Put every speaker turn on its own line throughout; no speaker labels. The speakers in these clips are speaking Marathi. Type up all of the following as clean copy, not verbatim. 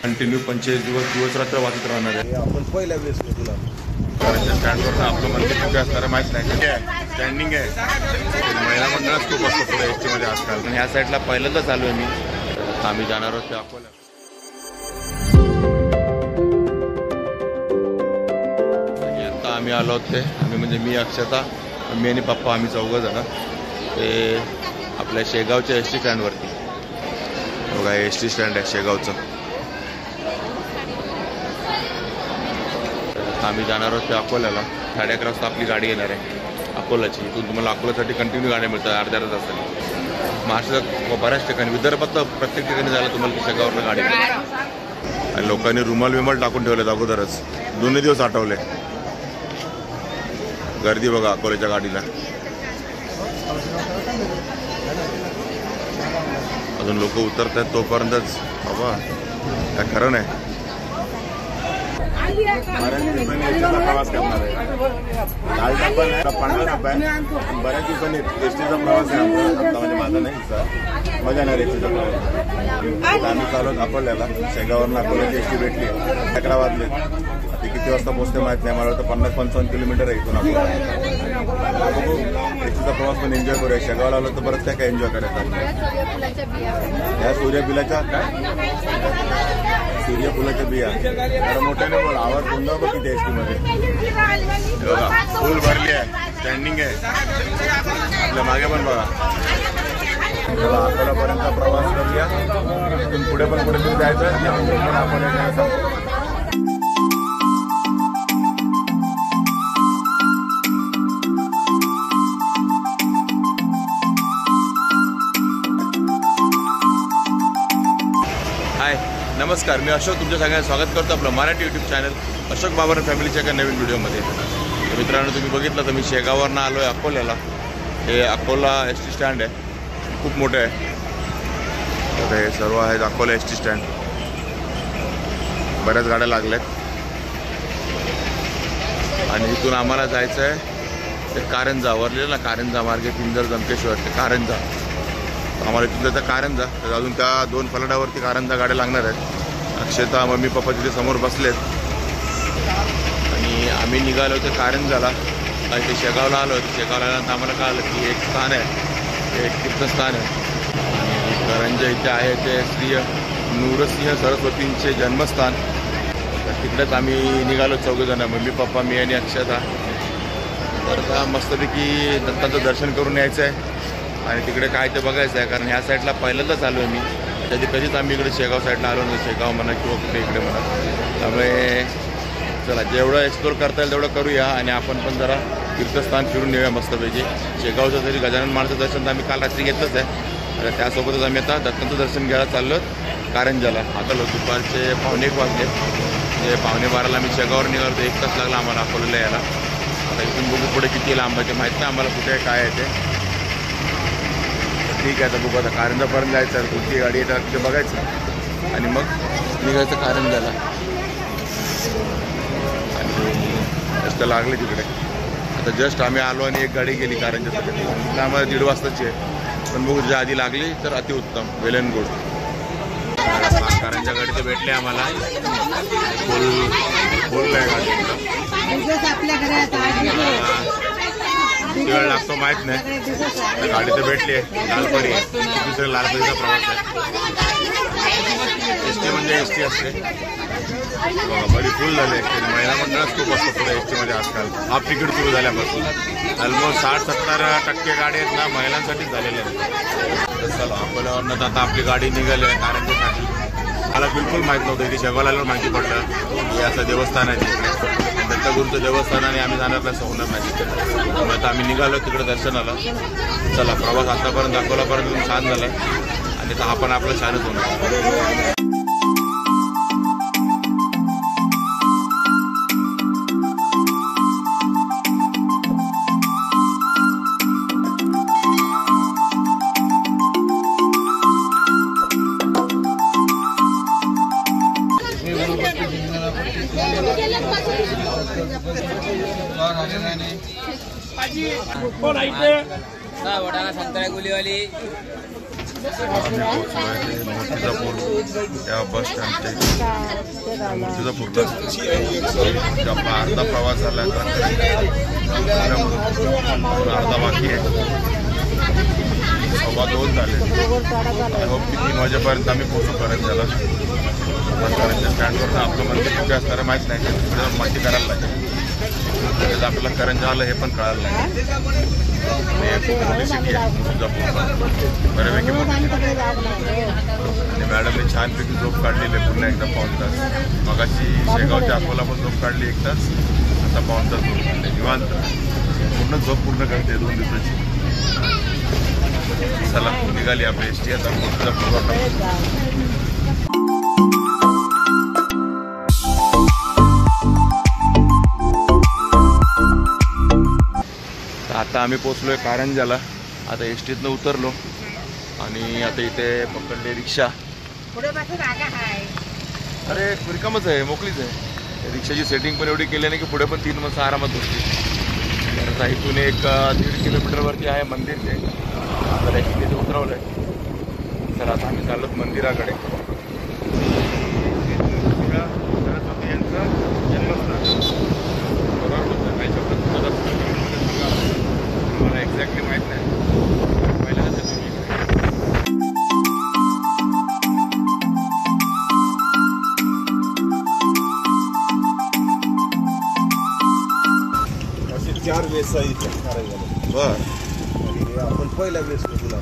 कंटिन्यू 45 दिवस रात्र वाचत राहणार आहे.
आपण पहिल्या वेळेस तुला
स्टँडवर आपलं मंदिर कुठे असणार माहीत नाही. स्टँडिंग आहे. महिला मंडळच खूप असतं पुढे एस टीमध्ये आजकाल. पण ह्या साईडला पहिल्यांदा चालू आहे मी. आम्ही जाणार आहोत ते अकोला. आता आम्ही आलो आहोत ते आम्ही म्हणजे मी अक्षता मी आणि पप्पा आम्ही 4 जण ते आपल्या शेगावच्या एस टी स्टँडवरती. बघा एस टी स्टँड आहे शेगावचं. आम्ही जाणार आहोत ते अकोल्याला. 11:30 वाजता आपली गाडी येणार आहे अकोल्याची. इथून तुम्हाला अकोल्यासाठी कंटिन्यू गाड्या मिळतात अर्ध्या तासाने. महाराष्ट्रात बऱ्याच ठिकाणी विदर्भात तर प्रत्येक ठिकाणी जायला तुम्हाला शेगावरनं गाडी मिळते. आणि लोकांनी रुमाल टाकून ठेवलेत अगोदरच. 2 दिवस आठवले. गर्दी बघा अकोल्याच्या गाडीला. अजून लोक उतरत आहेत तोपर्यंतच बाबा काय खरं नाही.
प्रवास करणार आहे. 50 रुपये बऱ्याच दिवसांनी एसटीचा प्रवास आहे आमचा म्हणजे माझा नाही सर मजा येणार एसटीचा प्रवास. आम्ही चालू अकोल्याला शेगावरनं अकोल्याची एसटी भेटली. 11 वाजले. ते किती वाजता पोहोचते माहित नाही. मला वाटतं 50-55 किलोमीटर आहे इथून अकोला. बघू एसटीचा प्रवास पण एन्जॉय करूया. शेगावला आलो तर बरंच काय एन्जॉय करायचं. या सूर्यफुलाच्या सूर्यफुलाच्या बिया जरा मोठ्याने बोल. आवाज बंद बघ किती एसटी मध्ये. फुल भरली आहे. स्टँडिंग आहे. आपल्या मागे पण बघा. अकोलापर्यंत प्रवास करूया. तिथून पुढे पण कुठेतरी जायचं आपण.
हाय नमस्कार. मी अशोक तुमच्या सगळ्यांना स्वागत करतो आपलं मराठी यूट्यूब चॅनल अशोक बाबर फॅमिलीच्या एका नवीन व्हिडिओमध्ये. मित्रांनो तुम्ही बघितलं तर मी शेगाववरनं आलो आहे अकोल्याला. हे अकोला एस टी स्टँड आहे. खूप मोठं आहे. तर हे सर्व आहेत अकोला एस टी स्टँड. बऱ्याच गाड्या लागल्यात. आणि इथून आम्हाला जायचं आहे ते कारंजा. वरलेलं ना कारंजा मार्गे पिंजर जमकेश्वर ते कारंजा. आम्हाला इथून जायचं कारंजा. तर अजून त्या 2 फलाटावरती कारंजा गाड्या लागणार आहेत. अक्षता मम्मी पप्पा तिथे समोर बसलेत. आणि आम्ही निघालो होतो कारंजाला. आणि ते शेगावला आलो होतो. शेगावला आल्यानंतर आम्हाला कळलं की एक स्थान आहे ते एक तीर्थस्थान आहे. आणि कारंजा इथे आहे ते श्री नूरसिंह सरस्वतींचे जन्मस्थान. तर तिकडेच आम्ही निघालो 4 जण मम्मी पप्पा मी आणि अक्षता. तर आता मस्तपैकी दत्ताचं दर्शन करून यायचं आहे. आणि तिकडे काय ते बघायचं आहे कारण ह्या साईडला पहिल्यांदाच आलो आहे मी. त्याची कधीच आम्ही इकडे शेगाव साईडला आलो नाही. शेगाव म्हणा किंवा कुठे इकडे म्हणा. त्यामुळे चला जेवढं एक्सप्लोर करता येईल तेवढं करूया. आणि आपण पण जरा तीर्थस्थान फिरून येऊया मस्तपैकी. शेगावचं तरी गजानन महाराजचं दर्शन तर आम्ही काल रात्री घेतलंच आहे. तर त्यासोबतच आम्ही आता दत्ताचं दर्शन घ्यायला चाललो आहोत कारंजाला. आता दुपारचे 1:15 वाजले. म्हणजे 11:15ला आम्ही शेगाववर निघालो. 1 तास लागला आम्हाला अकोल्याला यायला. आता इथून बघू पुढे किती लांब आहे ते माहीत नाही आम्हाला कुठे काय आहे ते. ठीक आहे आता बघू. आता कारंजापर्यंत जायचं. कुठली गाडी येतात तिथे बघायचं आणि मग निघायचं कारंजाला. आणि रस्ते लागले तिकडे. आता जस्ट आम्ही आलो आणि एक गाडी गेली कारंजासाठी. तिला आम्हाला 1:30 वाजताची आहे. पण बघू तिच्या आधी लागली तर अतिउत्तम. वेल अँड गुड. कारंजा गाडी तर भेटली आम्हाला. फुल आहे गाडी. किती वेळ लागतो माहीत नाही. गाडी तर भेटली आहे. लालपरी दुसऱ्या लालपरीचा प्रवास आहे. एस टी म्हणजे एस टी असते. बघा बरी फुल झाले. महिला मंडळच खूप असतं पुढे एस टीमध्ये आजकाल. हाफ तिकीट सुरू झाल्यापासून ऑलमोस्ट 60-70% गाडी आहेत ना महिलांसाठीच झालेल्या आहेत. चला अकोल्यावरनं आता आपली गाडी निघाली आहे कारंजासाठी. मला बिलकुल माहीत नव्हतं. इथे शेगावला माहिती पडलं हे असं देवस्थान आहे तिकडे. दत्तगुरूचं देवस्थान आणि आम्ही जाणार नाही होणार नाही तिथे. त्यामुळे आता आम्ही निघालो तिकडे दर्शनाला. चला प्रवास आतापर्यंत अकोलापर्यंत छान झाला आणि हा पण आपलं छानच होणार.
वडाला संत्रा गुलीवाली
आम्ही पोहोचलोय ते मूर्तिजापूर त्या बस स्टँडच्या मूर्तिजापूरला. आपला अर्धा प्रवास झाला अर्धा बाकी आहे. 2:15 झाले. आय होप की 3 वाजेपर्यंत आम्ही पोहोचू करंजाला. पण करंजा स्टँडवर आपलं मंदिर कुठे असणार माहीत नाही, तिकडे माहिती करायला लागेल. त्याच्यात आपल्याला करंजा आलं हे पण कळायला लागेल. मोठी सिटी आहे मूर्तिजापूर, बऱ्यापैकी मोठी सिटी. आणि मॅडमने छानपैकी झोप काढलेली आहे पुन्हा एकदा 1 तास. मगाशी शेगावच्या अकोला पण झोप काढली 1 तास, आता 1 तास झोप काढली निवांत. पूर्ण झोप पूर्ण करते 2 दिवसाची. चला निघाली आपली एसटी आता मूर्तिजापूरवर. आता आम्ही पोचलोय कारंजाला. आता एसटीतनं उतरलो आणि आता इथे पकडले रिक्षा. अरे रिकामच आहे, मोकळीच आहे. रिक्षाची सेटिंग पण एवढी केली नाही की पुढे पण 3 माणसं आरामात बसतील. तर इथून एक 1.5 किलोमीटरवरती आहे मंदिर. ते आता एसटीत उतरवलंय. तर आता आम्ही चाललो मंदिराकडे. सरस्वती यांचं जन्मस्थान बरोबर बोलतं. काही शब्द मला एक्झॅक्टली माहीत नाही. पहिल्यांदा तुम्ही
असे 4 वेस इथे करायला.
बरं
आपण पहिला वेस तुला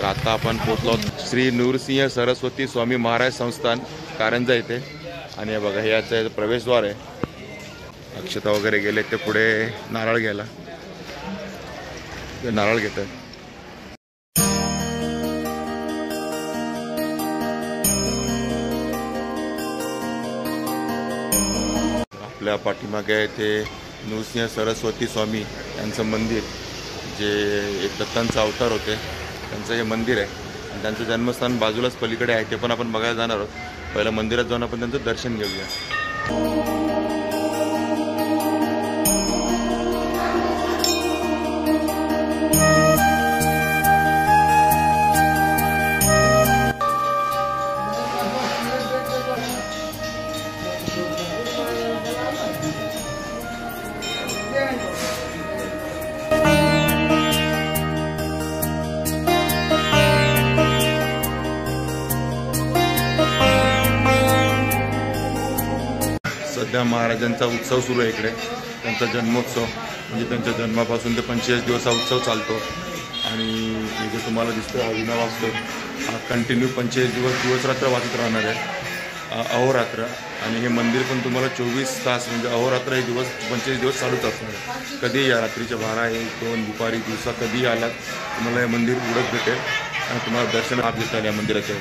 आता आपण पोचलो श्री नूरसिंह सरस्वती स्वामी महाराज संस्थान कारंजा इथे. आणि बघा हे याचं प्रवेशद्वार आहे. अक्षता वगैरे गेले ते पुढे नारळ घ्यायला. ते नारळ घेतात. आपल्या पाठीमागे आहे ते नृसिंह सरस्वती स्वामी यांचं मंदिर, जे एक दत्तांचा अवतार होते त्यांचं हे मंदिर आहे. आणि त्यांचं जन्मस्थान बाजूलाच पलीकडे आहे, ते पण आपण बघायला जाणार आहोत. पहिलं मंदिरात जाऊन आपण त्यांचं दर्शन घेऊया. सध्या महाराजांचा उत्सव सुरू आहे इकडे. त्यांचा जन्मोत्सव म्हणजे त्यांच्या जन्मापासून ते 45 दिवस हा उत्सव चालतो. आणि हे जे तुम्हाला दिसतं हा विणा वाजतो, हा कंटिन्यू 45 दिवस रात्र वाजत राहणार आहे, अहोरात्र. आणि हे मंदिर पण तुम्हाला 24 तास म्हणजे अहोरात्र हे दिवस 45 दिवस चालूच असणार. कधीही या रात्रीच्या 12, 1, 2 दुपारी दिवसा कधीही आलात तुम्हाला हे मंदिर उघडत भेटेल आणि तुम्हाला दर्शन लाभ देता या मंदिराच्या.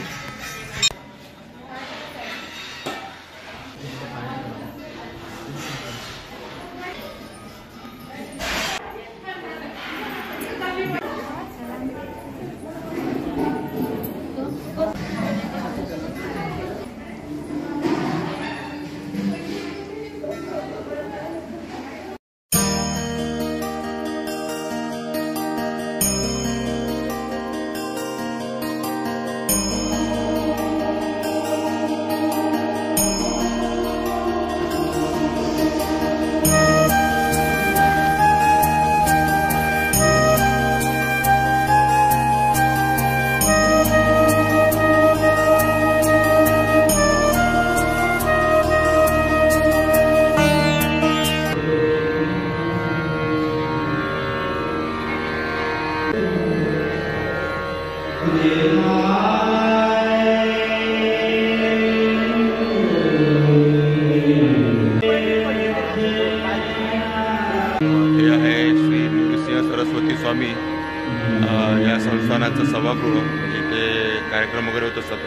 सरस्वती स्वामी या संस्थानाचं सभागृह, इथे कार्यक्रम वगैरे होत असतात.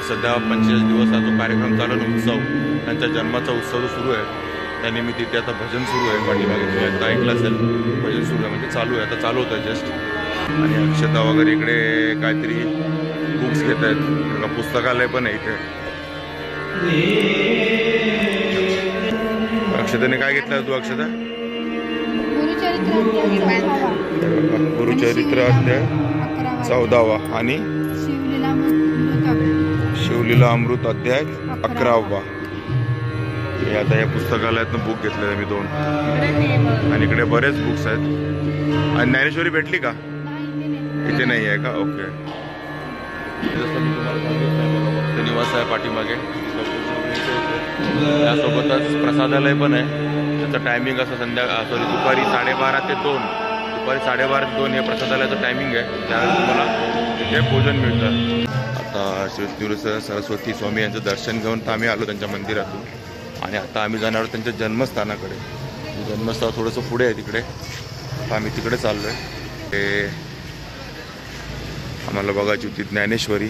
सध्या 45 दिवस हा जो कार्यक्रम चालू आहे, उत्सव, त्यांच्या जन्माचा उत्सव जो सुरू आहे त्यानिमित्त इथे आता भजन सुरू आहे. पाठीमागे तुम्ही एकदा ऐकलं असेल, भजन सुरू आहे म्हणजे चालू आहे, आता चालू होतं जस्ट. आणि अक्षता वगैरे इकडे काहीतरी बुक्स घेत आहेत, पुस्तकालय पण आहे इथे. अक्षताने काय घेतलं तू अक्षता? गुरुचरित्र अध्याय 14वा आणि शिवलीला अमृत अध्याय 11वा. हे आता या पुस्तकालयातनं बुक घेतलेलं मी 2 आणि इकडे बरेच बुक्स आहेत. आणि ज्ञानेश्वरी भेटली का? इथे नाही आहे का? ओके. जसं मी तुम्हाला सांगितलं निवास आहे पाठीमागे. त्यासोबतच प्रसादालय पण आहे. त्याचं टायमिंग असं दुपारी 12:30 ते 2. दुपारी 12:30 ते 2 हे प्रसादालयाचं टायमिंग आहे. त्यावेळेस तुम्हाला तिथे भोजन मिळतं. आता श्री निवृत्ती सरस्वती स्वामी यांचं दर्शन घेऊन तर आम्ही आलो त्यांच्या मंदिरातून. आणि आता आम्ही जाणार आहोत त्यांच्या जन्मस्थानाकडे. जन्मस्थळ थोडंसं पुढे आहे तिकडे. आता आम्ही तिकडे चाललो आहे. ते आम्हाला बघायची होती ज्ञानेश्वरी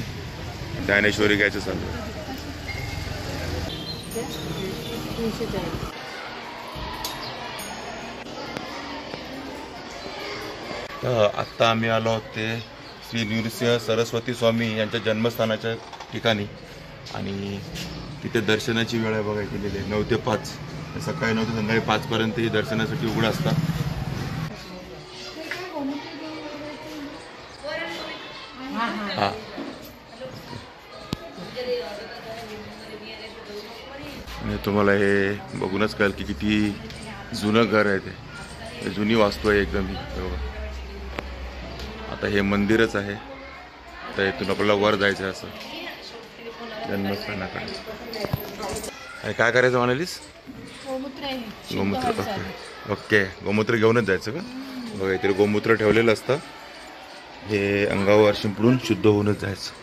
घ्यायचं चालू आहे. आत्ता आम्ही आलो आहोत ते श्री नृसिंह सरस्वती स्वामी यांच्या जन्मस्थानाच्या ठिकाणी. आणि तिथे दर्शनाची वेळ आहे बघा केलेली आहे 9 ते 5. सकाळी 9 ते संध्याकाळी 5 पर्यंत ही दर्शनासाठी उघडं असतात. हां आणि तुम्हाला हे बघूनच कळेल की किती जुनं घर आहे. ते जुनी वास्तू आहे एकदम ही. आता हे मंदिरच आहे. तर इथून आपल्याला वर जायचं आहे असं जन्मस्थानाकडे. आणि काय करायचं म्हणालीस? गोमूत्र. Okay okay. गोमूत्र घेऊनच जायचं का? बघा इथे गोमूत्र ठेवलेलं असतं. हे अंगावर शिंपडून शुद्ध होऊनच जायचं.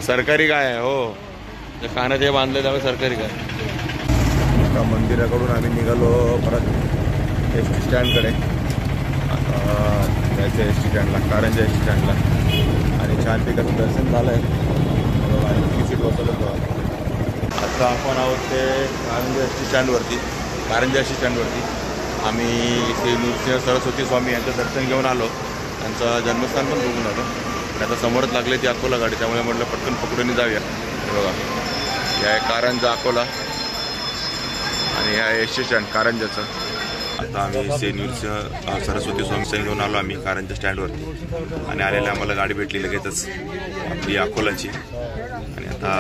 सरकारी काय आहे हो? कानात हे बांधलं त्यामुळे सरकारी काय. आता मंदिराकडून आम्ही निघालो परत एस टी स्टँडकडे. आता जायचं एस टी स्टँडला, कारंजा एस टी स्टँडला. आणि छानपैकी दर्शन झालं आहे आणि तिकीट बसवलं. आता आपण आहोत ते कारंजा एस टी स्टँडवरती. आम्ही इथे नृसिंह सरस्वती स्वामी यांचं दर्शन घेऊन आलो. त्यांचं जन्मस्थान पण बघून आलो. आता समोरच लागले ती अकोला गाडी. त्यामुळे म्हटलं पटकन पकडून जाऊया. बघा हे आहे कारंजा अकोला आणि हे आहे एस टी स्टँड कारंजाचं. आता आम्ही श्री नृसिंह सरस्वती स्वामी घेऊन आलो आम्ही कारंजा स्टँडवरती. आणि आलेल्या आम्हाला गाडी भेटली लगेचच आपली अकोलाची. आणि आता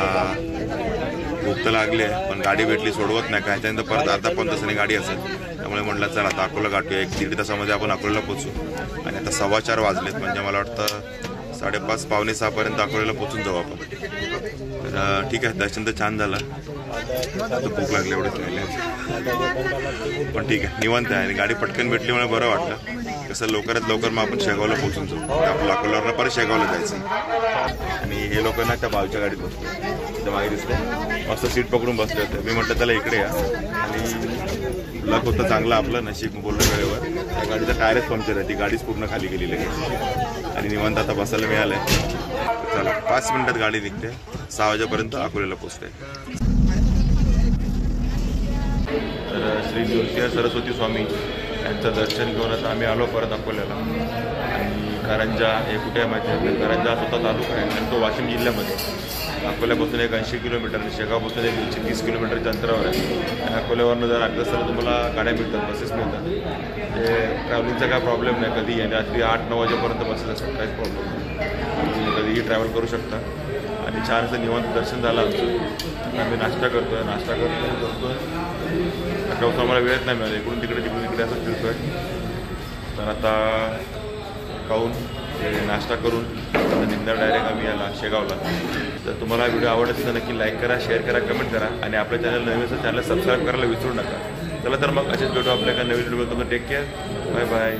भूक तर लागली आहे पण गाडी भेटली सोडवत नाही. काय त्यानंतर परत अर्धा 5 तासांनी गाडी असेल. त्यामुळे म्हटलं चला आता अकोला गाठूया. 1-1.5 तासामध्ये आपण अकोल्याला पोचू. आणि आता 4:15 वाजलेत. म्हणजे मला वाटतं 5:30 पावणे 6 पर्यंत अकोल्याला पोचून जाऊ आपण. तर ठीक आहे. दर्शन तर छान झालं. आता भूक लागली एवढंच राहिले. पण ठीक आहे निवांत आहे. आणि गाडी पटकन भेटल्यामुळे बरं वाटलं. कसं लवकरात लवकर मग आपण शेगावला पोचून जाऊ. आपलं अकोल्यावरनं परत शेगावला जायचं. आणि हे लोकांना त्या बाजूच्या गाडीत बसतो. तिथं मागे दिसतं मस्त सीट पकडून बसले होते. मी म्हटलं त्याला इकडे या. आणि लक होतं चांगलं आपलं नशीब बोललं वेळेवर. त्या गाडीचा टायरच पंक्चर आहे. ती गाडीच पूर्ण खाली गेली लगेच. आणि निवांत आता बसायला मिळालं आहे. चला 5 मिनिटात गाडी निघते. 6 वाजेपर्यंत अकोल्याला पोचते. तर श्री नृसिंह सरस्वती स्वामी यांचं दर्शन घेऊन आता आम्ही आलो परत अकोल्याला. आणि कारंजा हे कुठे आहे माहिती आहे? कारंजा स्वतः तालुका आहे आणि तो वाशिम जिल्ह्यामध्ये. अकोल्यापासून 80 किलोमीटर आणि शेगावपासून 130 किलोमीटरच्या अंतरावर आहे. आणि अकोल्यावरनं जर आठ तासाला तुम्हाला गाड्या मिळतात, बसेस मिळतात. ते ट्रॅव्हलिंगचा काय प्रॉब्लेम नाही. कधी आणि रात्री 8-9 वाजेपर्यंत बसेस असतात. काहीच प्रॉब्लेम नाही. तुम्ही कधीही ट्रॅव्हल करू शकता. आणि छान असं निवांत दर्शन झालं आमचं. आम्ही नाश्ता करतो आहे. आता आम्हाला वेळच नाही मिळाला. इकडून तिकडे असं फिरतो आहे. तर आता खाऊन नाश्ता करून निघणार डायरेक्ट आम्ही याला शेगावला. तर तुम्हाला व्हिडिओ आवडत असेल तर नक्की लाईक करा, शेअर करा, कमेंट करा. आणि आपल्या चॅनल सबस्क्राईब करायला विसरू नका. चला तर मग असेच भेटू आपल्या नवीन video. Take care. Bye bye.